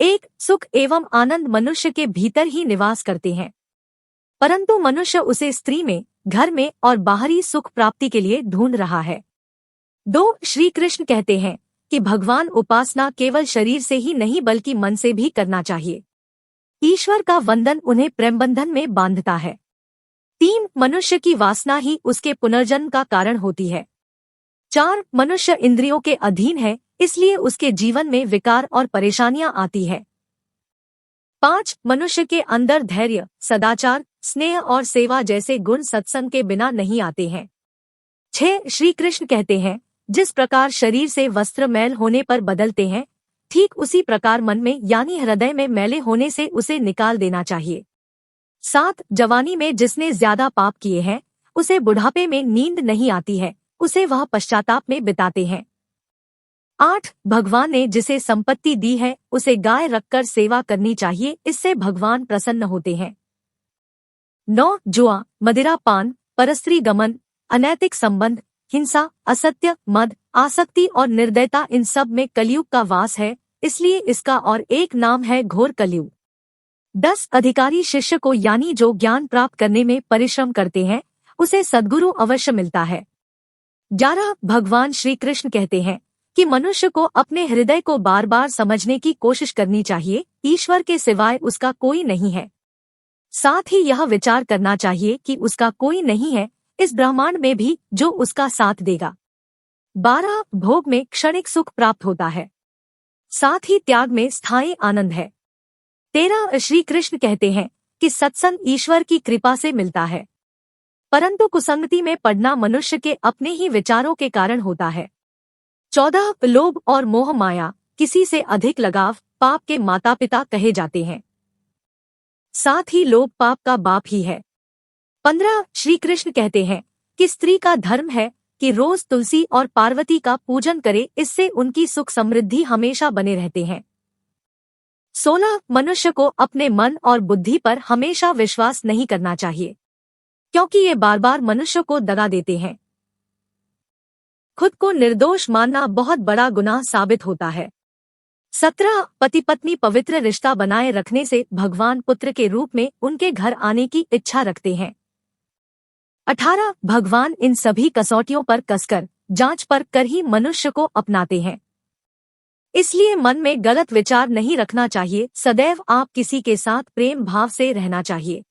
एक सुख एवं आनंद मनुष्य के भीतर ही निवास करते हैं, परंतु मनुष्य उसे स्त्री में, घर में और बाहरी सुख प्राप्ति के लिए ढूंढ रहा है। 2 श्री कृष्ण कहते हैं कि भगवान उपासना केवल शरीर से ही नहीं बल्कि मन से भी करना चाहिए। ईश्वर का वंदन उन्हें प्रेम बंधन में बांधता है। 3 मनुष्य की वासना ही उसके पुनर्जन्म का कारण होती है। 4 मनुष्य इंद्रियों के अधीन है, इसलिए उसके जीवन में विकार और परेशानियां आती है। 5 मनुष्य के अंदर धैर्य, सदाचार, स्नेह और सेवा जैसे गुण सत्संग के बिना नहीं आते हैं। 6 श्री कृष्ण कहते हैं, जिस प्रकार शरीर से वस्त्र मैल होने पर बदलते हैं, ठीक उसी प्रकार मन में यानी हृदय में मैले होने से उसे निकाल देना चाहिए। 7 जवानी में जिसने ज्यादा पाप किए हैं, उसे बुढ़ापे में नींद नहीं आती है, उसे वह पश्चाताप में बिताते हैं। 8 भगवान ने जिसे संपत्ति दी है उसे गाय रखकर सेवा करनी चाहिए, इससे भगवान प्रसन्न होते हैं। 9 जुआ, मदिरा पान, परस्त्री गमन, अनैतिक संबंध, हिंसा, असत्य, मद, आसक्ति और निर्दयता इन सब में कलयुग का वास है, इसलिए इसका और एक नाम है घोर कलयुग। 10 अधिकारी शिष्य को यानी जो ज्ञान प्राप्त करने में परिश्रम करते हैं उसे सद्गुरु अवश्य मिलता है। 11 भगवान श्री कृष्ण कहते हैं कि मनुष्य को अपने हृदय को बार बार समझने की कोशिश करनी चाहिए, ईश्वर के सिवाय उसका कोई नहीं है। साथ ही यह विचार करना चाहिए कि उसका कोई नहीं है इस ब्रह्मांड में भी जो उसका साथ देगा। 12 भोग में क्षणिक सुख प्राप्त होता है, साथ ही त्याग में स्थायी आनंद है। 13 श्री कृष्ण कहते हैं कि सत्संग ईश्वर की कृपा से मिलता है, परंतु कुसंगति में पड़ना मनुष्य के अपने ही विचारों के कारण होता है। 14 लोभ और मोह माया, किसी से अधिक लगाव पाप के माता पिता कहे जाते हैं, साथ ही लोभ पाप का बाप ही है। 15 श्री कृष्ण कहते हैं कि स्त्री का धर्म है कि रोज तुलसी और पार्वती का पूजन करे, इससे उनकी सुख समृद्धि हमेशा बने रहते हैं। 16 मनुष्य को अपने मन और बुद्धि पर हमेशा विश्वास नहीं करना चाहिए, क्योंकि ये बार बार मनुष्य को दगा देते हैं। खुद को निर्दोष मानना बहुत बड़ा गुनाह साबित होता है। 17 पति पत्नी पवित्र रिश्ता बनाए रखने से भगवान पुत्र के रूप में उनके घर आने की इच्छा रखते हैं। 18 भगवान इन सभी कसौटियों पर कसकर जांच पर कर ही मनुष्य को अपनाते हैं, इसलिए मन में गलत विचार नहीं रखना चाहिए, सदैव आप किसी के साथ प्रेम भाव से रहना चाहिए।